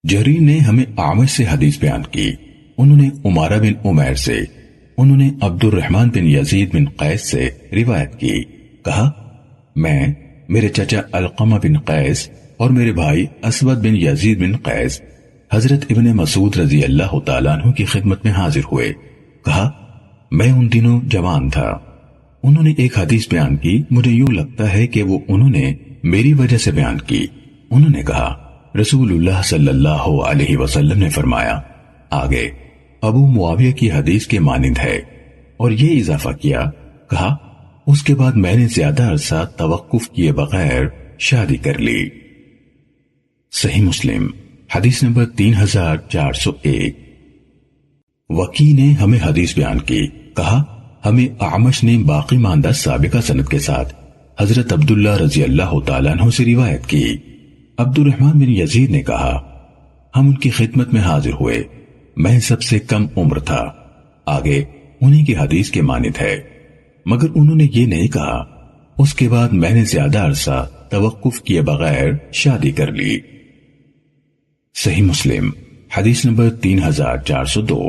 جریر نے ہمیں اعمش سے حدیث بیان کی، انہوں نے عمارہ بن عمیر سے، انہوں نے عبد الرحمن بن یزید بن قیس سے روایت کی، کہا میں، میرے چچا علقمہ بن قیس اور میرے بھائی اسود بن یزید بن قیس حضرت ابن مسعود رضی اللہ تعالیٰ عنہ کی خدمت میں حاضر ہوئے۔ کہا میں ان دنوں جوان تھا۔ انہوں نے ایک حدیث بیان کی، مجھے یوں لگتا ہے کہ وہ انہوں نے میری وجہ سے بیان کی۔ انہوں نے کہا رسول اللہ صلی اللہ علیہ وسلم نے فرمایا آگے ابو معاویہ کی حدیث کے مانند ہے، اور یہ اضافہ کیا، کہا اس کے بعد میں نے زیادہ عرصہ توقف کیے بغیر شادی کر لی۔ صحیح مسلم حدیث نمبر 3401۔ وکی نے ہمیں حدیث بیان کی، کہا ہمیں اعمش نے باقی ماندہ سابقہ سند کے ساتھ حضرت عبداللہ رضی اللہ تعالیٰ عنہ سے روایت کی۔ عبد الرحمن بن یزید نے کہا ہم ان کی خدمت میں حاضر ہوئے، میں سب سے کم عمر تھا، آگے انہیں کی حدیث کے مانند ہے، مگر انہوں نے یہ نہیں کہا اس کے بعد میں نے زیادہ عرصہ توقف کیے بغیر شادی کر لی۔ صحیح مسلم حدیث نمبر 3402۔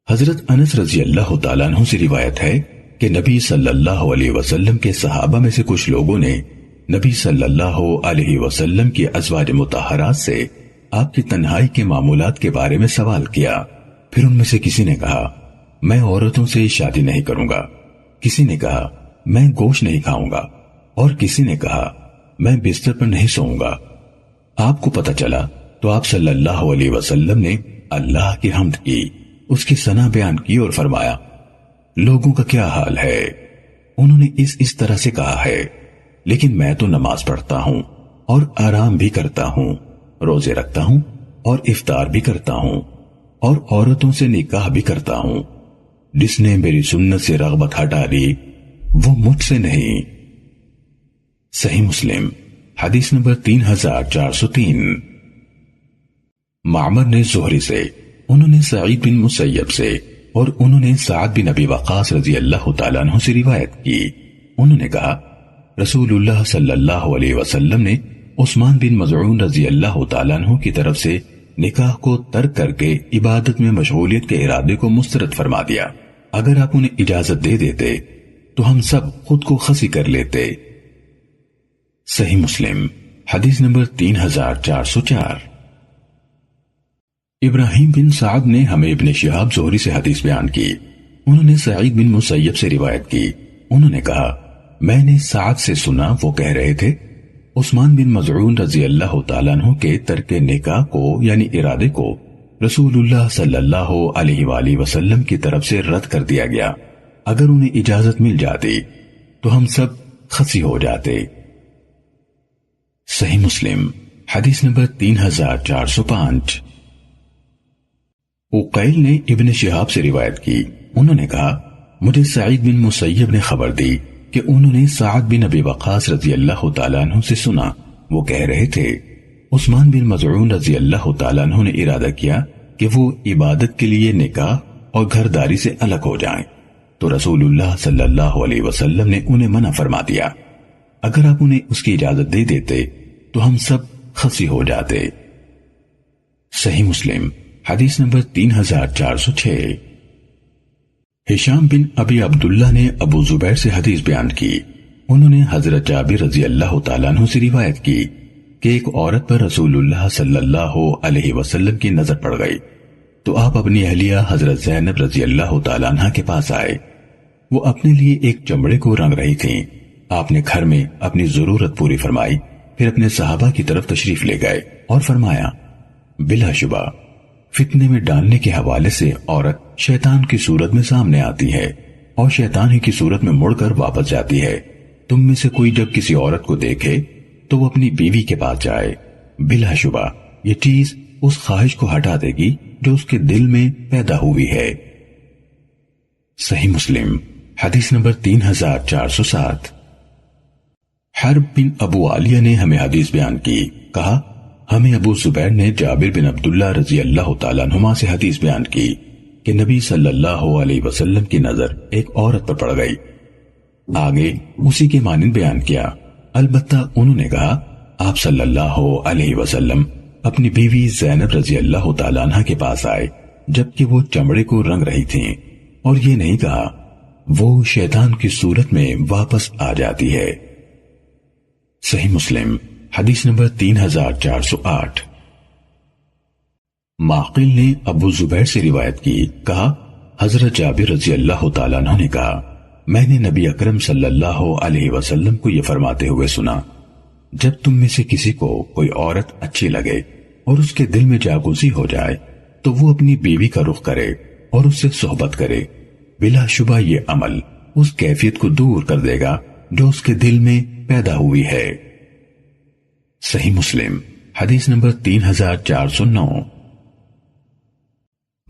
حضرت انس رضی اللہ تعالیٰ عنہ سے روایت ہے کہ نبی صلی اللہ علیہ وسلم کے صحابہ میں سے کچھ لوگوں نے نبی صلی اللہ علیہ وسلم کی ازواج مطہرات سے آپ کی تنہائی کے معمولات کے بارے میں سوال کیا۔ پھر ان میں سے کسی نے کہا میں عورتوں سے شادی نہیں کروں گا، کسی نے کہا میں گوشت نہیں کھاؤں گا، اور کسی نے کہا میں بستر پر نہیں سوؤں گا۔ آپ کو پتہ چلا تو آپ صلی اللہ علیہ وسلم نے اللہ کی حمد کی، اس کی ثنا بیان کی اور فرمایا لوگوں کا کیا حال ہے، انہوں نے اس طرح سے کہا ہے، لیکن میں تو نماز پڑھتا ہوں اور آرام بھی کرتا ہوں، روزے رکھتا ہوں اور افطار بھی کرتا ہوں، اور عورتوں سے نکاح بھی کرتا ہوں، جس نے میری سنت سے رغبت ہٹا لی وہ مجھ سے نہیں۔ صحیح مسلم حدیث نمبر 3403۔ معمر نے زہری سے، انہوں نے سعید بن مسیب سے، اور انہوں نے سعد بن ابی وقاص رضی اللہ تعالیٰ عنہ سے روایت کی، انہوں نے کہا رسول اللہ صلی اللہ علیہ وسلم نے عثمان بن مظعون رضی اللہ تعالیٰ عنہ کی طرف سے نکاح کو ترک کر کے عبادت میں مشغولیت کے ارادے کو مسترد فرما دیا، اگر آپ انہیں اجازت دے دیتے تو ہم سب خود کو خسی کر لیتے۔ صحیح مسلم حدیث نمبر 3404۔ ابراہیم بن سعد نے ہمیں ابن شہاب زہری سے حدیث بیان کی، انہوں نے سعید بن مسیب سے روایت کی، انہوں نے کہا میں نے سعد سے سنا وہ کہہ رہے تھے عثمان بن مظعون رضی اللہ تعالیٰ عنہ کے ترک نکاح کو یعنی ارادے کو رسول اللہ صلی اللہ علیہ وآلہ وسلم کی طرف سے رد کر دیا گیا، اگر انہیں اجازت مل جاتی تو ہم سب خسی ہو جاتے۔ صحیح مسلم حدیث نمبر 3405۔ عقیل نے ابن شہاب سے روایت کی، انہوں نے کہا مجھے سعید بن مسیب نے خبر دی کہ انہوں نے سعد بن ابی وقاص رضی اللہ تعالیٰ عنہ سے سنا وہ کہہ رہے تھے عثمان بن مظعون رضی اللہ تعالیٰ عنہ نے ارادہ کیا کہ وہ عبادت کے لیے نکاح اور گھرداری سے الگ ہو جائیں، تو رسول اللہ صلی اللہ علیہ وسلم نے انہیں منع فرما دیا، اگر آپ انہیں اس کی اجازت دے دیتے تو ہم سب خسی ہو جاتے۔ صحیح مسلم حدیث نمبر 3406۔ ہشام بن ابی عبداللہ نے ابو زبیر سے حدیث بیان کی، انہوں نے حضرت جابر رضی اللہ تعالیٰ عنہ سے روایت کی کہ ایک عورت پر رسول اللہ صلی اللہ علیہ وسلم کی نظر پڑ گئی تو آپ اپنی اہلیہ حضرت زینب رضی اللہ تعالیٰ عنہ کے پاس آئے، وہ اپنے لیے ایک چمڑے کو رنگ رہی تھیں، آپ نے گھر میں اپنی ضرورت پوری فرمائی، پھر اپنے صحابہ کی طرف تشریف لے گئے اور فرمایا بلا شبہ فتنے میں ڈالنے کے حوالے سے عورت شیطان کی صورت میں سامنے آتی ہے اور شیطان ہی کی صورت میں مڑ کر واپس جاتی ہے، تم میں سے کوئی جب کسی عورت کو دیکھے تو وہ اپنی بیوی کے پاس جائے، بلا شبہ یہ چیز اس خواہش کو ہٹا دے گی جو اس کے دل میں پیدا ہوئی ہے۔ صحیح مسلم حدیث نمبر 3407۔ حرب بن ابو عالیہ نے ہمیں حدیث بیان کی، کہا ہمیں ابو زبیر نے جابر بن عبداللہ رضی اللہ تعالیٰ عنہما سے حدیث بیان کی کہ نبی صلی اللہ علیہ وسلم کی نظر ایک عورت پر پڑ گئی، آگے اسی کے مانند بیان کیا، البتہ انہوں نے کہا آپ صلی اللہ علیہ وسلم اپنی بیوی زینب رضی اللہ تعالیٰ عنہ کے پاس آئے جبکہ وہ چمڑے کو رنگ رہی تھیں، اور یہ نہیں کہا وہ شیطان کی صورت میں واپس آ جاتی ہے۔ صحیح مسلم حدیث نمبر 3408۔ معقل نے ابو زبیر سے روایت کی، کہا حضرت جابر رضی اللہ تعالیٰ عنہ نے کہا میں نے نبی اکرم صلی اللہ علیہ وسلم کو یہ فرماتے ہوئے سنا، جب تم میں سے کسی کو کوئی عورت اچھی لگے اور اس کے دل میں جاگوزی ہو جائے تو وہ اپنی بیوی کا رخ کرے اور اس سے صحبت کرے، بلا شبہ یہ عمل اس کیفیت کو دور کر دے گا جو اس کے دل میں پیدا ہوئی ہے۔ صحیح مسلم حدیث نمبر 3409۔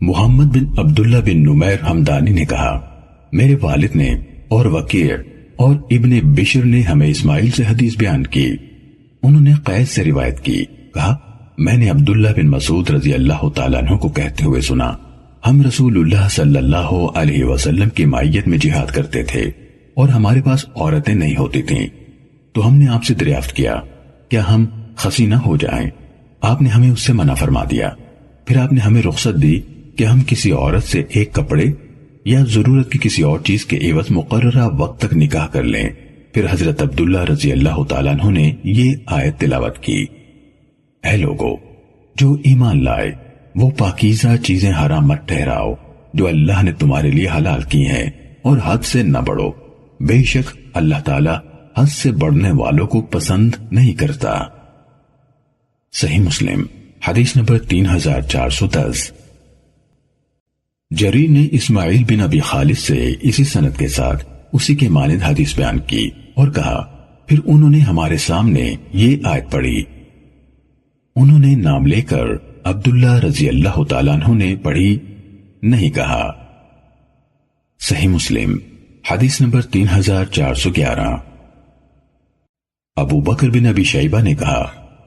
محمد بن عبداللہ بن نمیر حمدانی نے کہا میرے والد نے اور وکیع اور ابن بشر نے ہمیں اسماعیل سے حدیث بیان کی، انہوں نے قیس سے روایت کی، کہا میں نے عبداللہ بن مسعود رضی اللہ تعالیٰ عنہ کو کہتے ہوئے سنا ہم رسول اللہ صلی اللہ علیہ وسلم کی مائیت میں جہاد کرتے تھے اور ہمارے پاس عورتیں نہیں ہوتی تھیں، تو ہم نے آپ سے دریافت کیا کیا ہم خسی نہ ہو جائیں؟ آپ نے ہمیں اس سے منع فرما دیا، پھر آپ نے ہمیں رخصت دی کہ ہم کسی عورت سے ایک کپڑے یا ضرورت کی کسی اور چیز کے عوض مقررہ وقت تک نکاح کر لیں۔ پھر حضرت عبداللہ رضی اللہ تعالیٰ عنہ نے یہ آیت تلاوت کی، اے لوگو جو ایمان لائے وہ پاکیزہ چیزیں حرام مت ٹھہراؤ جو اللہ نے تمہارے لیے حلال کی ہیں، اور حد سے نہ بڑھو، بے شک اللہ تعالیٰ حد سے بڑھنے والوں کو پسند نہیں کرتا۔ صحیح مسلم حدیث نمبر 3410۔ جریر نے اسماعیل بن ابی خالد سے اسی سند کے ساتھ اسی کے مانند حدیث بیان کی اور کہا پھر انہوں نے ہمارے سامنے یہ آیت پڑھی، انہوں نے نام لے کر عبداللہ رضی اللہ تعالیٰ عنہ نے پڑھی، نہیں کہا۔ صحیح مسلم حدیث نمبر 3411۔ ابو بکر بن ابی شیبہ نے کہا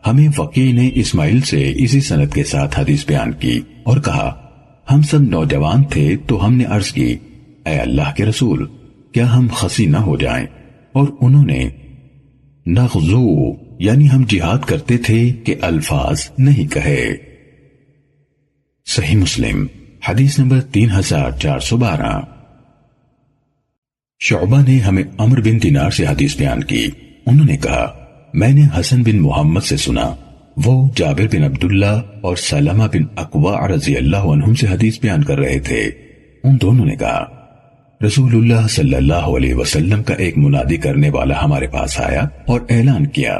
ہمیں وکیع نے اسماعیل سے اسی سند کے ساتھ حدیث بیان کی اور کہا ہم سب نوجوان تھے تو ہم نے عرض کی اے اللہ کے رسول کیا ہم خسی نہ ہو جائیں، اور انہوں نے نغزو یعنی ہم جہاد کرتے تھے کہ الفاظ نہیں کہے۔ صحیح مسلم حدیث نمبر 3412۔ شعبہ نے ہمیں عمر بن دینار سے حدیث بیان کی، انہوں نے کہا میں نے حسن بن محمد سے سنا، وہ جابر بن عبداللہ اور سلمہ بن اکوع رضی اللہ عنہم سے حدیث بیان کر رہے تھے، ان دونوں نے کہا رسول اللہ صلی اللہ علیہ وسلم کا ایک منادی کرنے والا ہمارے پاس آیا اور اعلان کیا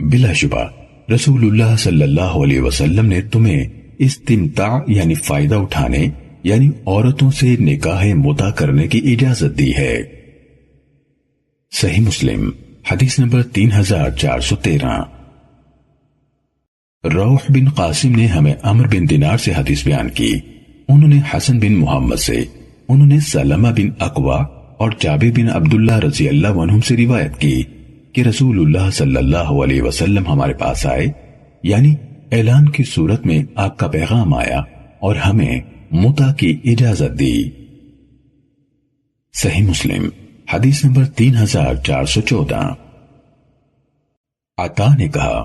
بلا شبہ رسول اللہ صلی اللہ علیہ وسلم نے تمہیں استمتاع یعنی فائدہ اٹھانے یعنی عورتوں سے نکاح متع کرنے کی اجازت دی ہے۔ صحیح مسلم حدیث نمبر 3413۔ روح بن قاسم نے ہمیں عمر بن دینار سے حدیث بیان کی، انہوں نے حسن بن محمد سے، انہوں نے سلمہ بن اکوع اور جابر بن عبداللہ رضی اللہ عنہم سے روایت کی کہ رسول اللہ صلی اللہ علیہ وسلم ہمارے پاس آئے، یعنی اعلان کی صورت میں آپ کا پیغام آیا اور ہمیں متع کی اجازت دی۔ صحیح مسلم حدیث نمبر 3414۔ عطا نے کہا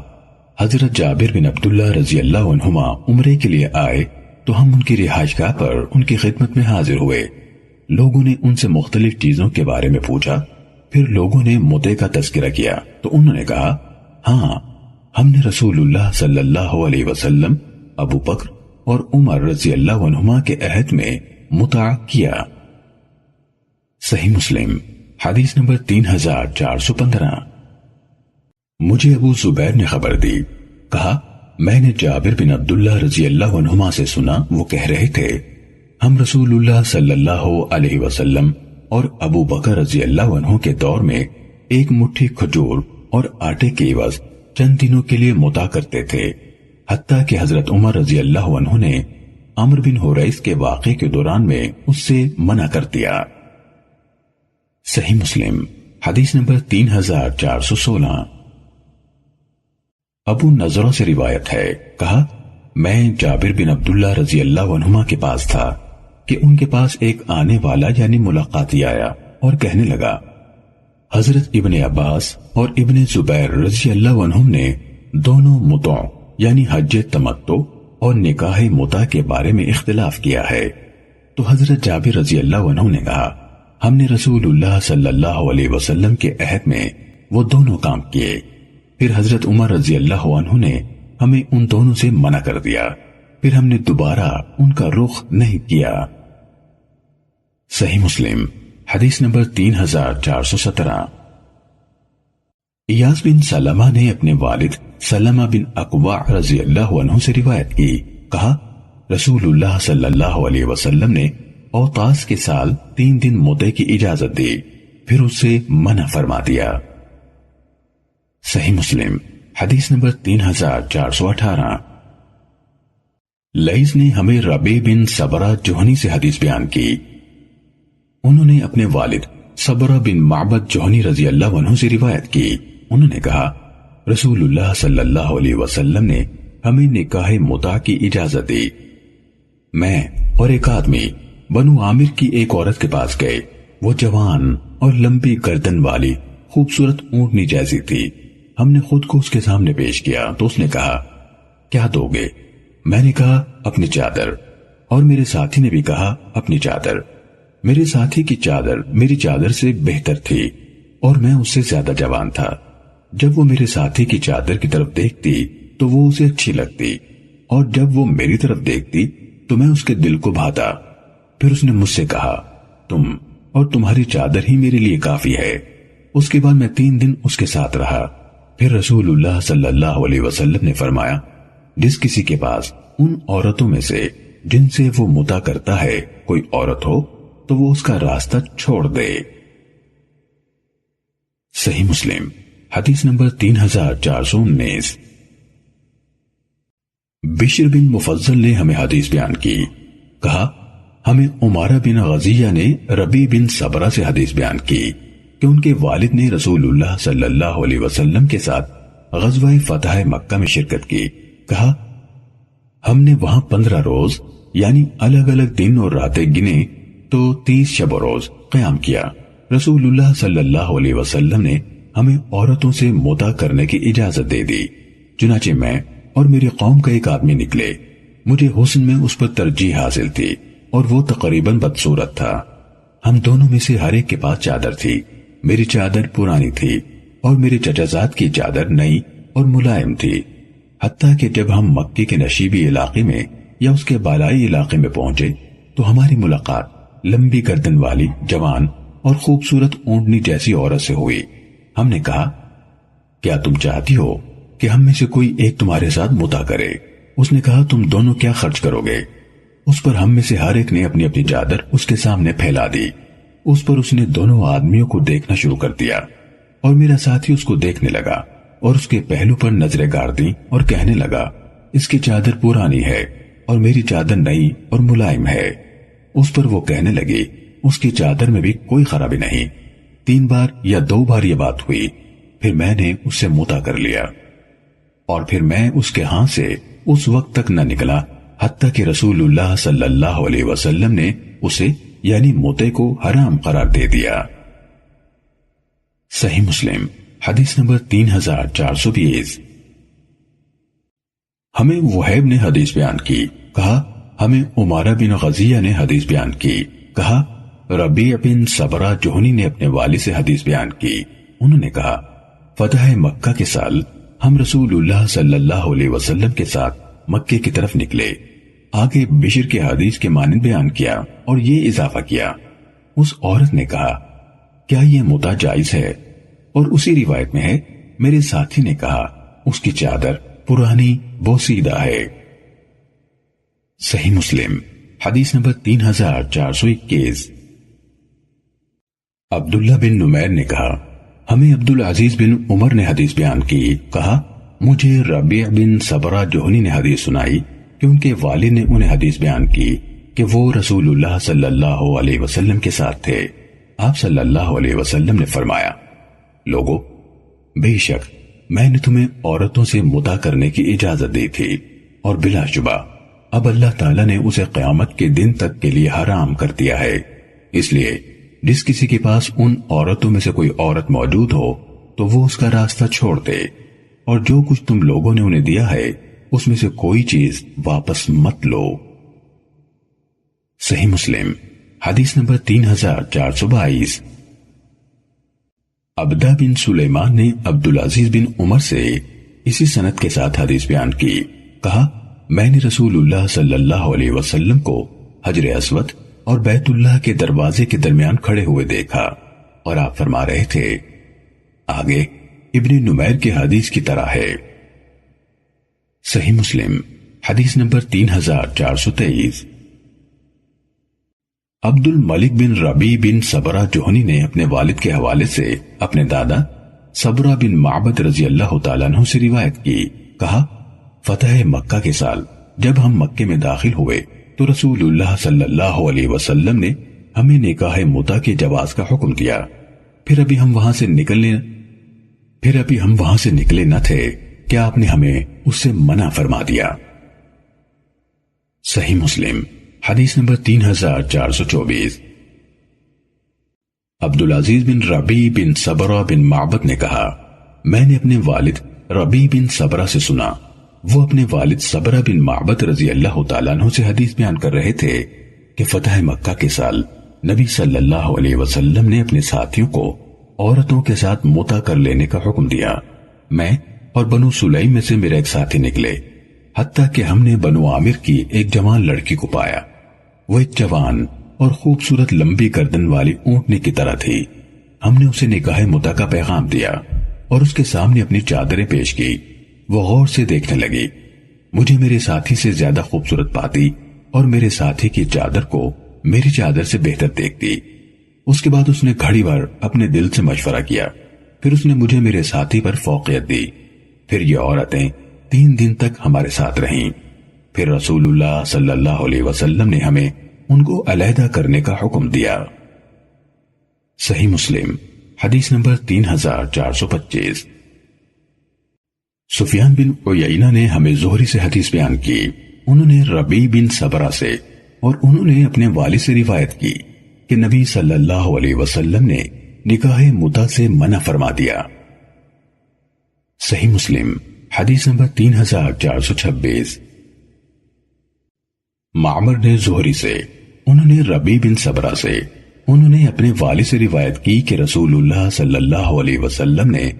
حضرت جابر بن عبداللہ رضی اللہ عنہما عمرے کے لیے آئے تو ہم ان کی رہائش گاہ پر ان کی خدمت میں حاضر ہوئے، لوگوں نے ان سے مختلف چیزوں کے بارے میں پوچھا، پھر لوگوں نے متع کا تذکرہ کیا تو انہوں نے کہا ہاں ہم نے رسول اللہ صلی اللہ علیہ وسلم، ابو بکر اور عمر رضی اللہ عنہما کے عہد میں متع کیا۔ صحیح مسلم حدیث نمبر 3415۔ مجھے ابو زبیر نے خبر دی، کہا میں نے جابر بن عبداللہ رضی اللہ عنہما سے سنا، وہ کہہ رہے تھے ہم رسول اللہ صلی اللہ علیہ وسلم اور ابو بکر رضی اللہ عنہ کے دور میں ایک مٹھی کھجور اور آٹے کے عوض چند دنوں کے لیے متع کرتے تھے، حتیٰ کہ حضرت عمر رضی اللہ عنہ نے عمر بن حریث کے واقعے کے دوران میں اس سے منع کر دیا۔ صحیح مسلم حدیث نمبر 3416۔ ابو نضرہ سے روایت ہے، کہا میں جابر بن عبداللہ رضی اللہ عنہما کے پاس تھا کہ ان کے پاس ایک آنے والا یعنی ملاقاتی آیا اور کہنے لگا حضرت ابن عباس اور ابن زبیر رضی اللہ عنہم نے دونوں متع یعنی حج تمتع اور نکاح متع کے بارے میں اختلاف کیا ہے۔ تو حضرت جابر رضی اللہ عنہ نے کہا ہم نے رسول اللہ صلی اللہ علیہ وسلم کے عہد میں وہ دونوں کام کیے، پھر حضرت عمر رضی اللہ عنہ نے ہمیں ان دونوں سے منع کر دیا، پھر ہم نے دوبارہ ان کا رخ نہیں کیا۔ صحیح مسلم حدیث نمبر 3417۔ ایاس بن سلمہ نے اپنے والد سلمہ بن اکوع رضی اللہ عنہ سے روایت کی، کہا رسول اللہ صلی اللہ علیہ وسلم نے اوطاس کے سال 3 دن متع کی اجازت دی، پھر اس سے منع فرما دیا۔ صحیح مسلم حدیث نمبر 3418۔ لیث نے ہمیں ربیع بن صبرہ جوہنی سے حدیث بیان کی، انہوں نے اپنے والد صبرہ بن معبد جوہنی رضی اللہ عنہ سے روایت کی، انہوں نے کہا رسول اللہ صلی اللہ علیہ وسلم نے ہمیں نکاح متع کی اجازت دی۔ میں اور ایک آدمی بنو عامر کی ایک عورت کے پاس گئے، وہ جوان اور لمبی گردن والی خوبصورت اونٹنی جیسی تھی۔ ہم نے خود کو اس کے سامنے پیش کیا تو اس نے کہا کیا دو گے؟ میں نے کہا اپنی چادر، اور میرے ساتھی نے بھی کہا اپنی چادر۔ میرے ساتھی کی چادر میری چادر سے بہتر تھی اور میں اس سے زیادہ جوان تھا۔ جب وہ میرے ساتھی کی چادر کی طرف دیکھتی تو وہ اسے اچھی لگتی، اور جب وہ میری طرف دیکھتی تو میں اس کے دل کو بھاتا۔ پھر اس نے مجھ سے کہا تم اور تمہاری چادر ہی میرے لیے کافی ہے۔ اس کے بعد میں 3 دن اس کے ساتھ رہا۔ پھر رسول اللہ صلی اللہ علیہ وسلم نے فرمایا جس کسی کے پاس ان عورتوں میں سے جن سے وہ متع کرتا ہے کوئی عورت ہو تو وہ اس کا راستہ چھوڑ دے۔ صحیح مسلم حدیث نمبر 3419۔ بشر بن مفضل نے ہمیں حدیث بیان کی، کہا ہمیں عمارہ بن غزیہ نے ربیع بن صبرہ سے حدیث بیان کی کہ ان کے والد نے رسول اللہ صلی اللہ علیہ وسلم کے ساتھ غزوہ فتح مکہ میں شرکت کی۔ کہا ہم نے وہاں 15 روز یعنی الگ الگ دن اور راتیں گنے تو 30 شب و روز قیام کیا۔ رسول اللہ صلی اللہ علیہ وسلم نے ہمیں عورتوں سے متع کرنے کی اجازت دے دی، چنانچہ میں اور میری قوم کا ایک آدمی نکلے۔ مجھے حسن میں اس پر ترجیح حاصل تھی اور وہ تقریباً بدصورت تھا۔ ہم دونوں میں سے ہر ایک کے پاس چادر تھی۔ میری چادر پرانی تھی اور میرے چچا زاد کی چادر نئی اور ملائم تھی، حتیٰ کہ جب ہم مکے کے نشیبی علاقے میں یا اس کے بالائی علاقے میں پہنچے تو ہماری ملاقات لمبی گردن والی جوان اور خوبصورت اونٹنی جیسی عورت سے ہوئی۔ ہم نے کہا کیا تم چاہتی ہو کہ ہم میں سے کوئی ایک تمہارے ساتھ متع کرے؟ اس نے کہا تم دونوں کیا خرچ کرو گے؟ اس پر ہم میں سے ہر ایک نے اپنی اپنی چادر اس کے سامنے پھیلا دی۔ اس پر اس نے دونوں آدمیوں کو دیکھنا شروع کر دیا اور میرا ساتھی اس کو دیکھنے لگا اور اس کے پہلو پر نظریں گاڑ دیں اور کہنے لگا اس کی چادر پرانی ہے اور میری چادر نئی اور ملائم ہے۔ اس پر وہ کہنے لگی اس کی چادر میں بھی کوئی خرابی نہیں۔ 3 بار یا 2 بار یہ بات ہوئی، پھر میں نے اس سے متع کر لیا اور پھر میں اس کے ہاں سے اس وقت تک نہ نکلا حتیٰ کہ رسول اللہ صلی اللہ علیہ وسلم نے اسے یعنی متع کو حرام قرار دے دیا۔ صحیح مسلم حدیث نمبر 3420۔ ہمیں وہیب نے حدیث بیان کی، کہا ہمیں عمارہ بن غزیہ نے حدیث بیان کی، کہا ربیع بن صبرہ جوہنی نے اپنے والد سے حدیث بیان کی، انہوں نے کہا فتح مکہ کے سال ہم رسول اللہ صلی اللہ علیہ وسلم کے ساتھ مکے کی طرف نکلے۔ آگے بشر کے حدیث کے معنی بیان کیا اور یہ اضافہ کیا۔ اس عورت نے کہا کیا یہ متع جائز ہے؟ اور اسی روایت میں ہے میرے ساتھی نے کہا اس کی چادر پرانی بوسیدہ ہے۔ صحیح مسلم حدیث نمبر 3421۔ عبداللہ بن نمیر نے کہا ہمیں عبدالعزیز بن عمر نے حدیث بیان کی، کہا مجھے ربیع بن صبرہ جوہنی نے حدیث سنائی کہ ان کے والد نے انہیں حدیث بیان کی کہ وہ رسول اللہ صلی اللہ علیہ وسلم کے ساتھ تھے۔ آپ صلی اللہ علیہ وسلم نے فرمایا لوگو بے شک میں نے تمہیں عورتوں سے متع کرنے کی اجازت دی تھی اور بلا شبہ اب اللہ تعالیٰ نے اسے قیامت کے دن تک کے لیے حرام کر دیا ہے۔ اس لیے جس کسی کے پاس ان عورتوں میں سے کوئی عورت موجود ہو تو وہ اس کا راستہ چھوڑ دے، اور جو کچھ تم لوگوں نے انہیں دیا ہے اس میں سے کوئی چیز واپس مت لو۔ صحیح مسلم حدیث نمبر 3422۔ عبدہ بن سلیمان نے عبدالعزیز بن عمر سے اسی سند کے ساتھ حدیث بیان کی۔ کہا میں نے رسول اللہ صلی اللہ علیہ وسلم کو حجر اسود اور بیت اللہ کے دروازے کے درمیان کھڑے ہوئے دیکھا اور آپ فرما رہے تھے۔ آگے ابن نمیر کی حدیث کی طرح ہے۔ صحیح مسلم حدیث نمبر 3423۔ عبد الملک بن ربیع بن صبرہ جوہنی نے اپنے والد کے حوالے سے اپنے دادا صبرہ بن معبد رضی اللہ تعالیٰ عنہ سے روایت کی۔ کہا فتح مکہ کے سال جب ہم مکے میں داخل ہوئے تو رسول اللہ صلی اللہ علیہ وسلم نے ہمیں نکاح متع کے جواز کا حکم دیا۔ پھر ابھی ہم وہاں سے نکلے نہ تھے کہ آپ نے ہمیں اس سے منع فرما دیا۔ صحیح مسلم حدیث نمبر 3424۔ عبدالعزیز بن ربیع بن صبرہ بن معبد نے کہا میں نے اپنے والد ربیع بن صبرہ سے سنا، وہ اپنے والد صبرہ بن معبد رضی اللہ تعالیٰ عنہ سے حدیث بیان کر رہے تھے کہ فتح مکہ کے سال نبی صلی اللہ علیہ وسلم نے اپنے ساتھیوں کو عورتوں کے ساتھ متع کر لینے کا حکم دیا۔ میں اور بنو سلیم میں سے میرے ایک ساتھی نکلے، حتیٰ کہ ہم نے بنو عامر کی ایک جوان لڑکی کو پایا۔ وہ ایک جوان اور خوبصورت لمبی گردن والی اونٹنے کی طرح تھی۔ ہم نے اسے نکاح متع کا پیغام دیا اور اس کے سامنے اپنی چادریں پیش کی۔ وہ غور سے دیکھنے لگی، مجھے میرے ساتھی سے زیادہ خوبصورت پاتی اور میرے ساتھی کی چادر کو میری چادر سے بہتر دیکھتی۔ اس کے بعد اس نے گھڑی بھر اپنے دل سے مشورہ کیا، پھر اس نے مجھے میرے ساتھی پر فوقیت دی۔ پھر یہ عورتیں 3 دن تک ہمارے ساتھ رہیں۔ پھر رسول اللہ صلی اللہ علیہ وسلم نے ہمیں ان کو علیحدہ کرنے کا حکم دیا۔ صحیح مسلم حدیث نمبر 3425۔ سفیان بن عیینہ نے ہمیں زہری سے حدیث بیان کی، انہوں نے ربیع بن صبرہ سے اور انہوں نے اپنے والد سے روایت کی کہ نبی صلی اللہ علیہ وسلم نے نکاح متع سے منع فرما دیا۔ صحیح مسلم حدیث نمبر 3426۔ معمر نے زہری سے، انہوں نے ربیع بن صبرہ سے، انہوں نے اپنے والد سے روایت کی کہ رسول اللہ صلی اللہ علیہ وسلم نے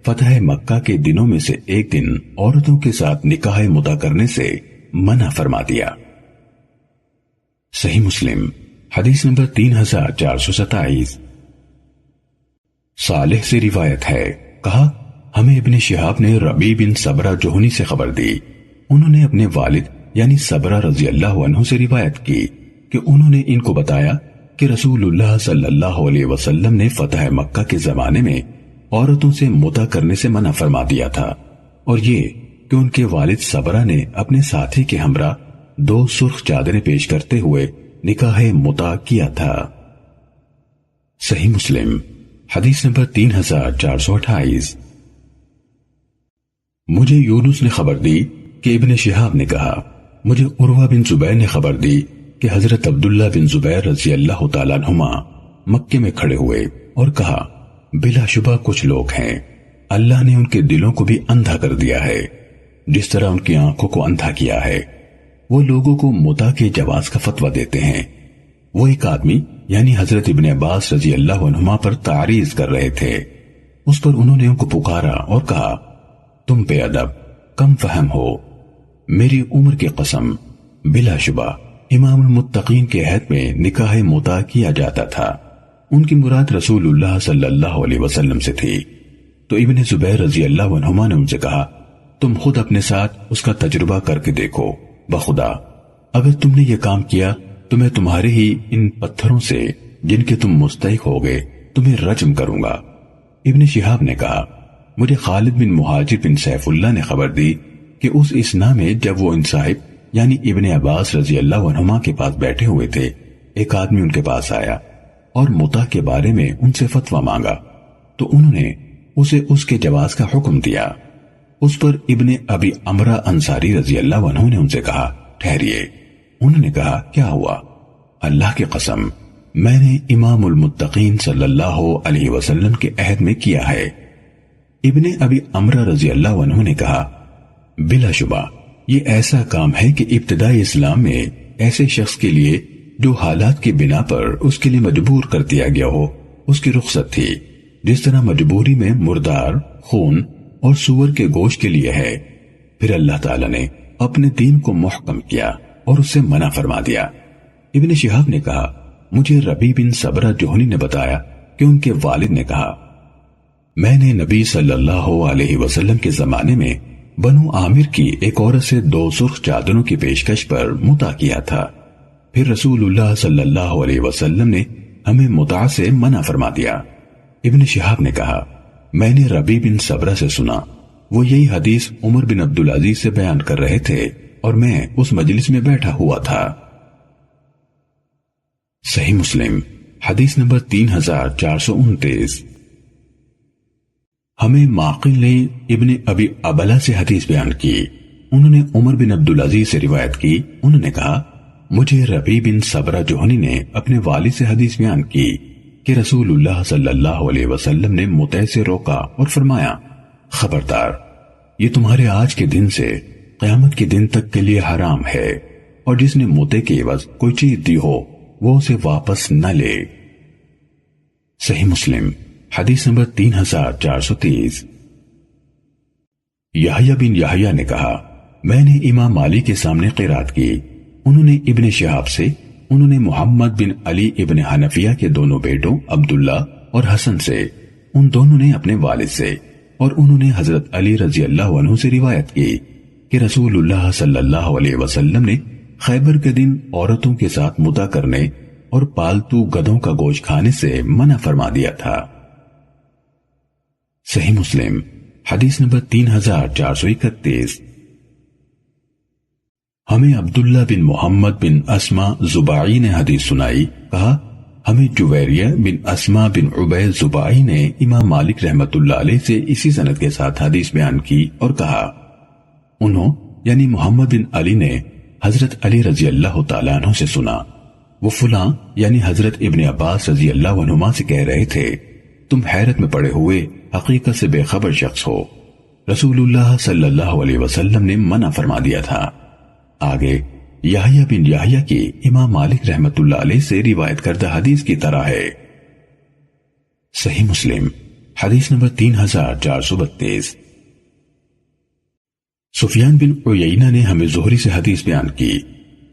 فتح مکہ کے دنوں میں سے ایک دن عورتوں کے ساتھ نکاح متع کرنے سے منع فرما دیا۔ صحیح مسلم حدیث نمبر 3427۔ صالح سے روایت ہے، کہا ہمیں ابن شہاب نے ربیع بن صبرہ جوہنی سے خبر دی، انہوں نے اپنے والد یعنی صبرہ رضی اللہ عنہ سے روایت کی کہ انہوں نے ان کو بتایا کہ رسول اللہ صلی اللہ علیہ وسلم نے فتح مکہ کے زمانے میں عورتوں سے متع کرنے سے منع فرما دیا تھا، اور یہ کہ ان کے والد صبرہ نے اپنے ساتھی کے ہمراہ 2 سرخ چادریں پیش کرتے ہوئے نکاح متع کیا تھا۔ صحیح مسلم حدیث نمبر 3428۔ مجھے یونس نے خبر دی کہ ابن شہاب نے کہا مجھے عروہ بن زبیر نے خبر دی کہ حضرت عبداللہ بن زبیر رضی اللہ تعالیٰ عنہما مکے میں کھڑے ہوئے اور کہا بلا شبہ کچھ لوگ ہیں، اللہ نے ان کے دلوں کو بھی اندھا کر دیا ہے جس طرح ان کی آنکھوں کو اندھا کیا ہے۔ وہ لوگوں کو متع کے جواز کا فتویٰ دیتے ہیں۔ وہ ایک آدمی یعنی حضرت ابن عباس رضی اللہ عنہما پر تعریض کر رہے تھے، اس پر انہوں نے ان کو پکارا اور کہا تم بے ادب، کم فہم ہو، میری عمر کی قسم، بلا شبہ امام المتقین کے عہد میں نکاح متع کیا جاتا تھا۔ ان کی مراد رسول اللہ صلی اللہ علیہ وسلم سے تھی۔ تو ابن زبیر رضی اللہ عنہما نے ان سے کہا تم خود اپنے ساتھ اس کا تجربہ کر کے دیکھو، بخدا اگر تم نے یہ کام کیا تو میں تمہارے ہی ان پتھروں سے جن کے تم مستحق ہوگے تمہیں رجم کروں گا۔ ابن شہاب نے کہا مجھے خالد بن مہاجر بن سیف اللہ نے خبر دی کہ اس اسنا میں جب وہ ان صاحب یعنی ابن عباس رضی اللہ عنہما کے پاس بیٹھے ہوئے تھے، ایک آدمی ان کے پاس آیا اور متع کے بارے میں ان سے فتویٰ مانگا، تو انہوں نے اسے اس کے جواز کا حکم دیا۔ اس پر ابن ابی عمرہ انصاری رضی اللہ عنہ نے ان سے کہا ٹھہریے۔ انہوں نے کہا کیا ہوا؟ اللہ کی قسم میں نے امام المتقین صلی اللہ علیہ وسلم کے عہد میں کیا ہے۔ ابن ابی عمرہ رضی اللہ عنہ نے کہا بلا شبہ یہ ایسا کام ہے کہ ابتدائی اسلام میں ایسے شخص کے لیے جو حالات کی بنا پر اس کے لیے مجبور کر دیا گیا ہو اس کی رخصت تھی، جس طرح مجبوری میں مردار، خون اور سور کے گوشت کے لیے ہے۔ پھر اللہ تعالیٰ نے اپنے دین کو محکم کیا اور اس سے منع فرما دیا۔ ابن شہاب نے کہا مجھے ربیع بن صبرہ جوہنی نے بتایا کہ ان کے والد نے کہا میں نے نبی صلی اللہ علیہ وسلم کے زمانے میں بنو عامر کی ایک عورت سے 2 سرخ چادروں کی پیشکش پر متع کیا تھا، پھر رسول اللہ صلی اللہ علیہ وسلم نے ہمیں متع سے منع فرما دیا۔ ابن شہاب نے کہا میں نے ربیع بن صبرہ سے سنا، وہ یہی حدیث عمر بن عبدالعزیز سے بیان کر رہے تھے اور میں اس مجلس میں بیٹھا ہوا تھا۔ صحیح مسلم حدیث نمبر 3429۔ ہمیں معقل نے ابن ابی ابلا سے حدیث بیان کی، انہوں نے عمر بن عبدالعزیز سے روایت کی، انہوں نے کہا مجھے ربیع بن صبرہ جوہنی نے اپنے والد سے حدیث بیان کی کہ رسول اللہ صلی اللہ علیہ وسلم نے متع سے روکا اور فرمایا خبردار، یہ تمہارے آج کے دن سے قیامت کے دن تک کے لیے حرام ہے، اور جس نے متع کے عوض کوئی چیز دی ہو وہ اسے واپس نہ لے۔ صحیح مسلم حدیث نمبر 3430۔ یحییٰ بن یحییٰ نے کہا میں نے امام مالک کے سامنے قرات کی، انہوں نے ابن شہاب سے، انہوں نے محمد بن علی ابن حنفیہ کے دونوں بیٹوں عبداللہ اور حسن سے، ان دونوں نے اپنے والد سے، اور انہوں نے حضرت علی رضی اللہ عنہ سے روایت کی کہ رسول اللہ صلی اللہ علیہ وسلم نے خیبر کے دن عورتوں کے ساتھ متع کرنے اور پالتو گدھوں کا گوشت کھانے سے منع فرما دیا تھا۔ صحیح مسلم حدیث نمبر 3431۔ ہمیں عبداللہ بن محمد بن اسما زباعی نے حدیث سنائی، کہا ہمیں جویریہ بن اسما بن عبید زباعی نے امام مالک رحمت اللہ علیہ سے اسی سند کے ساتھ حدیث بیان کی اور کہا انہوں یعنی محمد بن علی نے حضرت علی رضی اللہ تعالیٰ عنہ سے سنا، وہ فلاں یعنی حضرت ابن عباس رضی اللہ عنہما سے کہہ رہے تھے تم حیرت میں پڑے ہوئے حقیقت سے بے خبر شخص ہو، رسول اللہ صلی اللہ علیہ وسلم نے منع فرما دیا تھا۔ آگے یحییٰ بن یحییٰ کی امام مالک رحمت اللہ علیہ سے روایت کردہ حدیث کی طرح ہے۔ صحیح مسلم حدیث نمبر 3432۔ سفیان بن عیینہ نے ہمیں زہری سے حدیث بیان کی،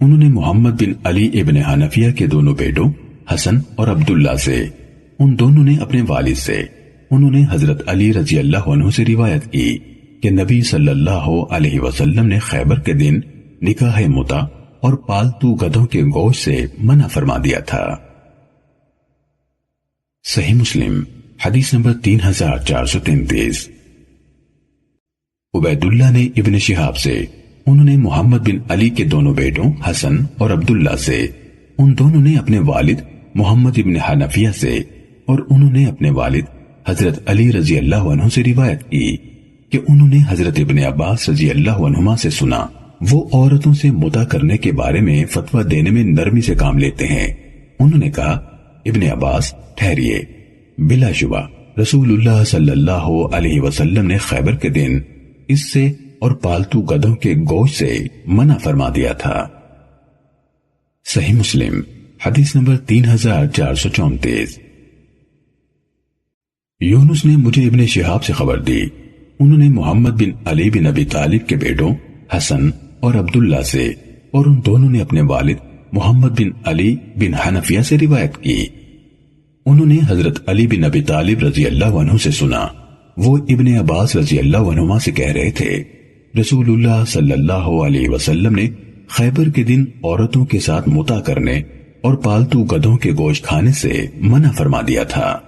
انہوں نے محمد بن علی ابن حنفیہ کے دونوں بیٹوں حسن اور عبداللہ سے، ان دونوں نے اپنے والد سے، انہوں نے حضرت علی رضی اللہ عنہ سے روایت کی کہ نبی صلی اللہ علیہ وسلم نے خیبر کے دن نکاح متع اور پالتو گدھوں کے گوشت سے منع فرما دیا تھا۔ صحیح مسلم حدیث نمبر 3433۔ عبید اللہ نے ابن شہاب سے، انہوں نے محمد بن علی کے دونوں بیٹوں حسن اور عبداللہ سے، ان دونوں نے اپنے والد محمد ابن حنفیہ سے، اور انہوں نے اپنے والد حضرت علی رضی اللہ عنہ سے روایت کی کہ انہوں نے حضرت ابن عباس رضی اللہ عنہما سے سنا، وہ عورتوں سے متع کرنے کے بارے میں فتویٰ دینے میں نرمی سے کام لیتے ہیں۔ انہوں نے کہا ابن عباس ٹھہریے، بلا شبہ رسول اللہ صلی اللہ علیہ وسلم نے خیبر کے دن اس سے اور پالتو گدھوں کے گوشت سے منع فرما دیا تھا۔ صحیح مسلم حدیث نمبر 3434۔ یونس نے مجھے ابن شہاب سے خبر دی، انہوں نے محمد بن علی بن ابی طالب کے بیٹوں حسن اور عبداللہ سے، اور ان دونوں نے اپنے والد محمد بن علی بن حنفیہ سے روایت کی، انہوں نے حضرت علی بن ابی طالب رضی اللہ عنہ سے سنا، وہ ابن عباس رضی اللہ عنہما سے کہہ رہے تھے رسول اللہ صلی اللہ علیہ وسلم نے خیبر کے دن عورتوں کے ساتھ متع کرنے اور پالتو گدھوں کے گوشت کھانے سے منع فرما دیا تھا۔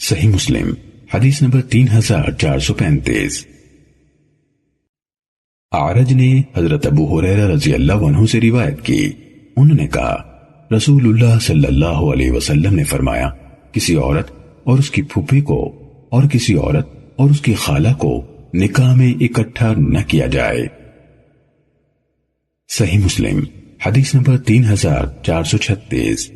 صحیح مسلم حدیث نمبر 3435۔ اعرج نے حضرت ابو ہریرہ رضی اللہ عنہ سے روایت کی، انہوں نے کہا رسول اللہ صلی اللہ علیہ وسلم نے فرمایا کسی عورت اور اس کی پھوپھی کو اور کسی عورت اور اس کی خالہ کو نکاح میں اکٹھا نہ کیا جائے۔ صحیح مسلم حدیث نمبر 3436۔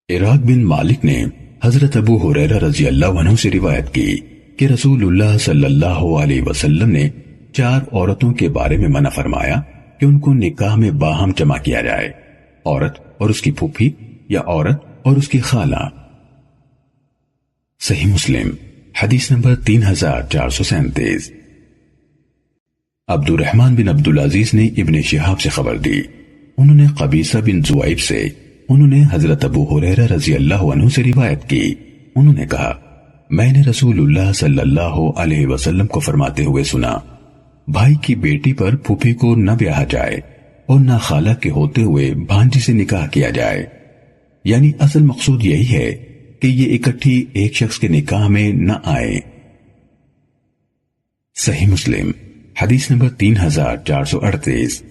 عراق بن مالک نے حضرت ابو ہریرہ رضی اللہ عنہ سے روایت کی، کہ رسول اللہ صلی اللہ علیہ وسلم نے 4 عورتوں کے بارے میں منع فرمایا کہ ان کو نکاح میں باہم جمع کیا جائے، عورت اور اس کی پھوپھی یا عورت اور اس کی خالہ۔ صحیح مسلم حدیث نمبر 3437۔ عبد الرحمن بن عبد العزیز نے ابن شہاب سے خبر دی، انہوں نے قبیصہ بن زوائب سے، انہوں نے حضرت ابو ہریرہ رضی اللہ عنہ سے روایت کی، انہوں نے کہا میں نے رسول اللہ صلی اللہ علیہ وسلم کو فرماتے ہوئے سنا، بھائی کی بیٹی پر پھوپھی کو نہ بیاہا جائے اور نہ خالہ کے ہوتے ہوئے بھانجی سے نکاح کیا جائے، یعنی اصل مقصود یہی ہے کہ یہ اکٹھی ایک شخص کے نکاح میں نہ آئے۔ صحیح مسلم حدیث نمبر 3438۔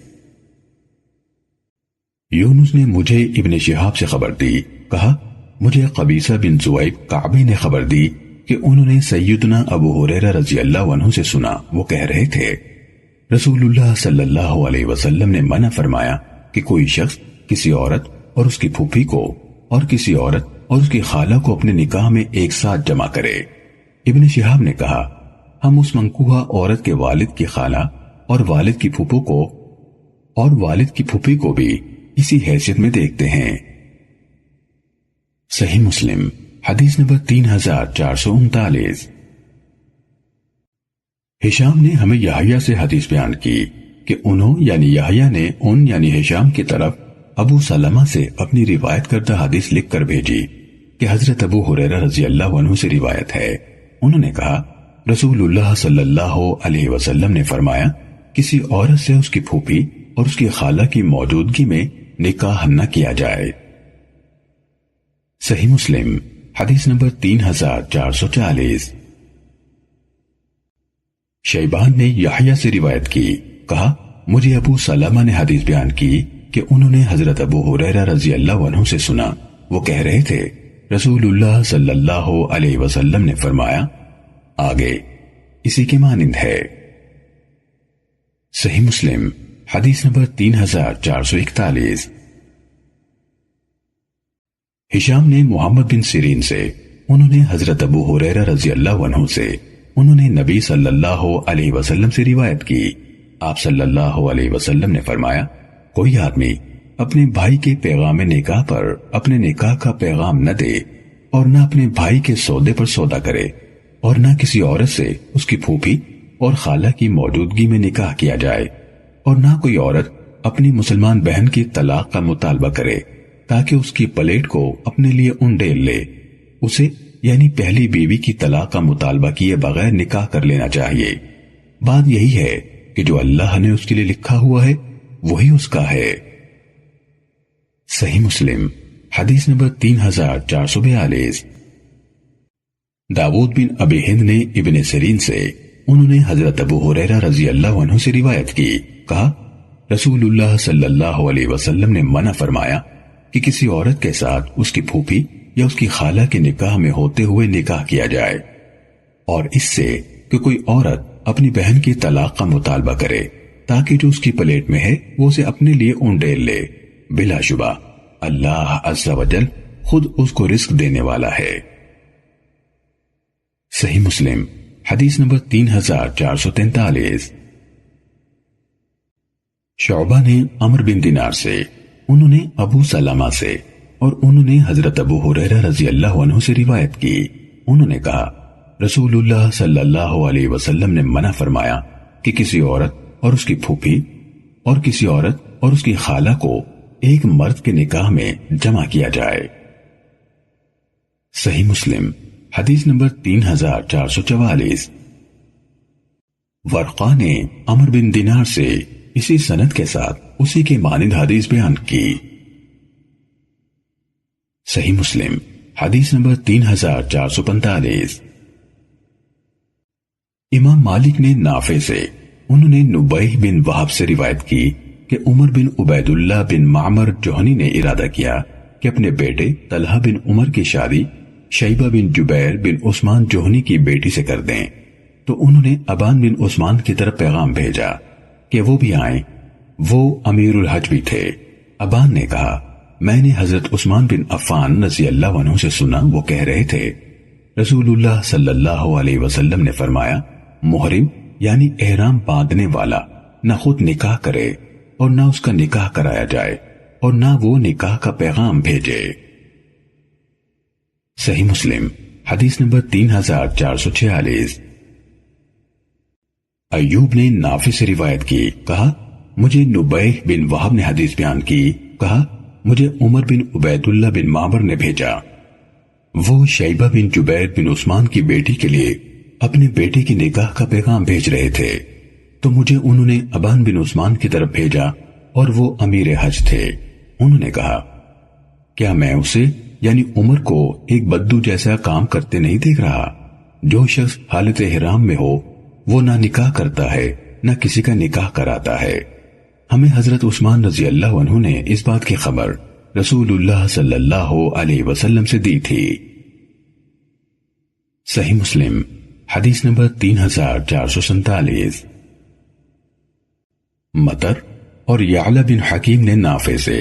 یونس نے مجھے ابن شہاب سے خبر دی، کہا مجھے قبیصہ بن زوائب کعبی نے خبر دی کہ انہوں نے سیدنا ابو ہریرہ رضی اللہ عنہ سے سنا، وہ کہہ رہے تھے رسول اللہ صلی اللہ علیہ وسلم نے منع فرمایا کہ کوئی شخص کسی عورت اور اس کی پھوپھی کو اور کسی عورت اور اس کی خالہ کو اپنے نکاح میں ایک ساتھ جمع کرے۔ ابن شہاب نے کہا ہم اس منکوحہ عورت کے والد کی خالہ اور والد کی پھوپھو کو اور والد کی پھوپھی کو بھی اسی حیثیت میں دیکھتے ہیں۔ صحیح مسلم حدیث نمبر 3439۔ ہشام نے ہمیں یحییٰ سے حدیث بیان کی کہ انہوں یعنی یحییٰ نے ان یعنی ہشام کی طرف ابو سلمہ سے اپنی روایت کردہ حدیث لکھ کر بھیجی کہ حضرت ابو ہریرہ رضی اللہ عنہ سے روایت ہے، انہوں نے کہا رسول اللہ صلی اللہ علیہ وسلم نے فرمایا کسی عورت سے اس کی پھوپھی اور اس کی خالہ کی موجودگی میں نکاح نہ کیا جائے۔ صحیح مسلم حدیث نمبر 3440۔ شیبان نے یحییٰ سے روایت کی، کہا مجھے ابو سلمہ نے حدیث بیان کی کہ انہوں نے حضرت ابو ہریرہ رضی اللہ عنہ سے سنا، وہ کہہ رہے تھے رسول اللہ صلی اللہ علیہ وسلم نے فرمایا آگے اسی کے مانند ہے۔ صحیح مسلم حدیث نمبر 3441۔ ہشام نے محمد بن سیرین سے، انہوں نے حضرت ابو ہریرہ رضی اللہ عنہ سے، انہوں نے نبی صلی اللہ علیہ وسلم سے روایت کی، آپ صلی اللہ علیہ وسلم نے فرمایا کوئی آدمی اپنے بھائی کے پیغام نکاح پر اپنے نکاح کا پیغام نہ دے اور نہ اپنے بھائی کے سودے پر سودا کرے اور نہ کسی عورت سے اس کی پھوپھی اور خالہ کی موجودگی میں نکاح کیا جائے اور نہ کوئی عورت اپنی مسلمان بہن کی طلاق کا مطالبہ کرے تاکہ اس کی پلیٹ کو اپنے لیے انڈیل لے، اسے یعنی پہلی بیوی کی طلاق کا مطالبہ کیے بغیر نکاح کر لینا چاہیے۔ بات یہی ہے کہ جو اللہ نے اس کے لیے لکھا ہوا ہے وہی اس کا ہے۔ صحیح مسلم حدیث نمبر 3442۔ داؤد بن ابی ہند نے ابن سیرین سے، انہوں نے حضرت ابو ہریرہ رضی اللہ عنہ سے روایت کی، کہا رسول اللہ صلی اللہ علیہ وسلم نے منع فرمایا کہ کسی عورت کے ساتھ اس کی پھوپھی یا اس کی خالہ کے نکاح میں ہوتے ہوئے نکاح کیا جائے، اور اس سے کہ کوئی عورت اپنی بہن کی طلاق کا مطالبہ کرے تاکہ جو اس کی پلیٹ میں ہے وہ اسے اپنے لیے انڈیل لے، بلا شبہ اللہ عز و جل خود اس کو رزق دینے والا ہے۔ صحیح مسلم حدیث نمبر 3443۔ شعبہ نے عمرو بن دینار سے، انہوں نے ابو سلمہ سے اور انہوں نے حضرت ابو ہریرہ رضی اللہ عنہ سے روایت کی، انہوں نے کہا رسول اللہ صلی اللہ علیہ وسلم نے منع فرمایا کہ کسی عورت اور اس کی پھوپھی اور کسی عورت اور اس کی خالہ کو ایک مرد کے نکاح میں جمع کیا جائے۔ صحیح مسلم حدیث نمبر 3444۔ ورقہ نے عمرو بن دینار سے اسی سند کے ساتھ اسی کے مانند حدیث بیان کی۔ صحیح مسلم حدیث نمبر 3445۔ امام مالک نے نافع سے، انہوں نے نبیہ بن وہب سے روایت کی کہ عمر بن عبید اللہ بن معمر جوہنی نے ارادہ کیا کہ اپنے بیٹے طلحہ بن عمر کی شادی شیبہ بن جبیر بن عثمان جوہنی کی بیٹی سے کر دیں، تو انہوں نے ابان بن عثمان کی طرف پیغام بھیجا کہ وہ بھی آئیں، وہ امیر الحج بھی تھے۔ ابان نے کہا میں نے حضرت عثمان بن عفان رضی اللہ عنہ سے سنا، وہ کہہ رہے تھے رسول اللہ صلی اللہ علیہ وسلم نے فرمایا، محرم یعنی احرام باندھنے والا نہ خود نکاح کرے اور نہ اس کا نکاح کرایا جائے اور نہ وہ نکاح کا پیغام بھیجے۔ صحیح مسلم حدیث نمبر 3446۔ ایوب نے نافع سے روایت کی، کہا مجھے نبیہ بن وہب نے حدیث بیان کی، کہا مجھے عمر بن عبید اللہ بن معمر نے بھیجا، وہ شیبہ بن جبیر بن عثمان کی بیٹی کے لیے اپنے بیٹے کی نکاح کا پیغام بھیج رہے تھے، تو مجھے انہوں نے ابان بن عثمان کی طرف بھیجا اور وہ امیر حج تھے۔ انہوں نے کہا، کیا میں اسے یعنی عمر کو ایک بدو جیسا کام کرتے نہیں دیکھ رہا؟ جو شخص حالت احرام میں ہو وہ نہ نکاح کرتا ہے نہ کسی کا نکاح کراتا ہے۔ ہمیں حضرت عثمان رضی اللہ عنہ نے اس بات کی خبر رسول اللہ صلی اللہ علیہ وسلم سے دی تھی۔ صحیح مسلم حدیث نمبر 3447۔ مطر اور یعلا بن حکیم نے نافع سے،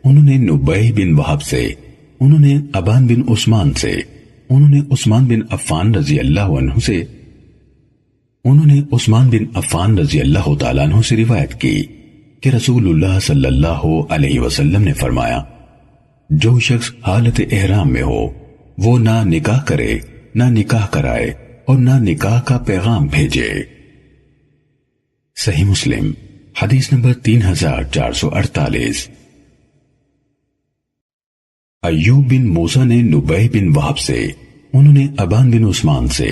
انہوں نے نبیہ بن وہب سے، انہوں نے ابان بن عثمان سے، انہوں نے عثمان بن عفان رضی اللہ عنہ سے، انہوں نے عثمان بن عفان رضی اللہ تعالیٰ عنہ سے روایت کی کہ رسول اللہ صلی اللہ علیہ وسلم نے فرمایا، جو شخص حالت احرام میں ہو وہ نہ نکاح کرے نہ نکاح کرائے اور نہ نکاح کا پیغام بھیجے۔ صحیح مسلم حدیث نمبر 3448۔ ایوب بن موسیٰ نے نبیہ بن وہب سے، انہوں نے ابان بن عثمان سے،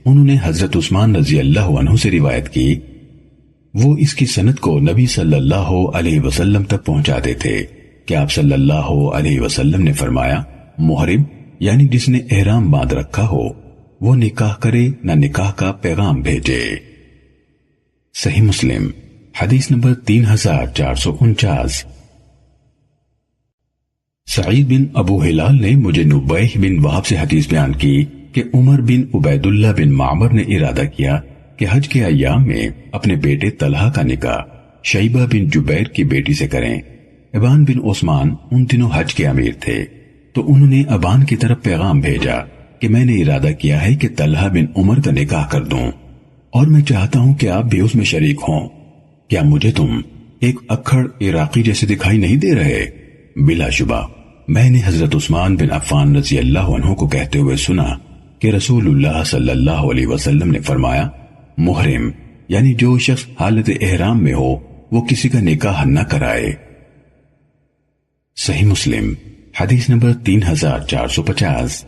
انہوں نے حضرت عثمان رضی اللہ عنہ سے روایت کی، وہ اس کی سند کو نبی صلی اللہ علیہ وسلم تک پہنچاتے تھے کہ آپ صلی اللہ علیہ وسلم نے فرمایا، محرم یعنی جس نے احرام باندھ رکھا ہو وہ نکاح کرے نہ نکاح کا پیغام بھیجے۔ صحیح مسلم حدیث نمبر 3449۔ سعید بن ابو ہلال نے مجھے نبیہ بن وہب سے حدیث بیان کی کہ عمر بن عبید اللہ بن معمر نے ارادہ کیا کہ حج کے ایام میں اپنے بیٹے طلحہ کا نکاح شیبہ بن جبیر کی بیٹی سے کریں۔ ابان بن عثمان ان دنوں حج کے امیر تھے، تو انہوں نے ابان کی طرف پیغام بھیجا کہ میں نے ارادہ کیا ہے کہ طلحہ بن عمر کا نکاح کر دوں اور میں چاہتا ہوں کہ آپ بھی اس میں شریک ہوں، کیا مجھے تم ایک اکھڑ عراقی جیسے دکھائی نہیں دے رہے؟ بلا شبہ میں نے حضرت عثمان بن عفان رضی اللہ عنہ کو کہتے ہوئے سنا کہ رسول اللہ صلی اللہ علیہ وسلم نے فرمایا، محرم یعنی جو شخص حالت احرام میں ہو وہ کسی کا نکاح نہ کرائے۔ صحیح مسلم حدیث نمبر 3450۔